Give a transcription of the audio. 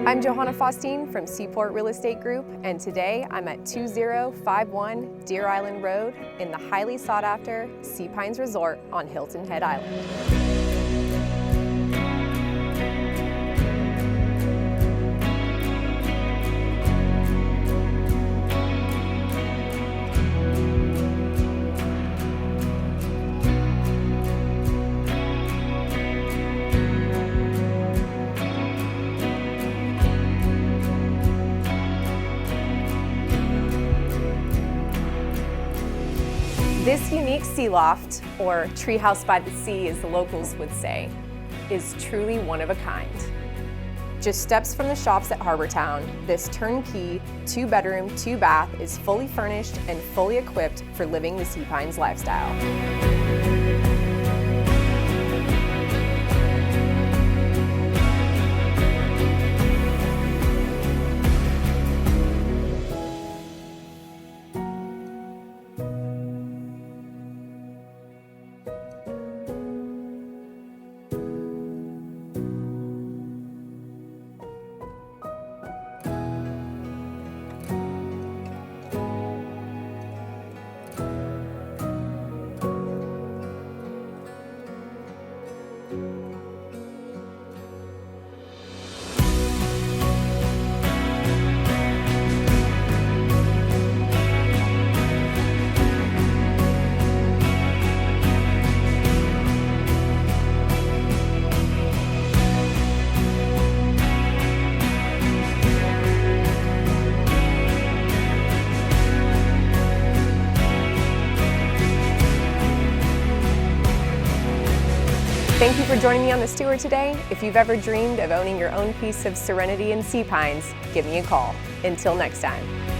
I'm Johanna Faustine from Seaport Real Estate Group, and today I'm at 2051 Deer Island Road in the highly sought after Sea Pines Resort on Hilton Head Island. This unique sea loft, or treehouse by the sea as the locals would say, is truly one of a kind. Just steps from the shops at Harbour Town, this turnkey 2-bedroom, 2-bath is fully furnished and fully equipped for living the Sea Pines lifestyle. Thank you for joining me on this tour today. If you've ever dreamed of owning your own piece of serenity in Sea Pines, give me a call. Until next time.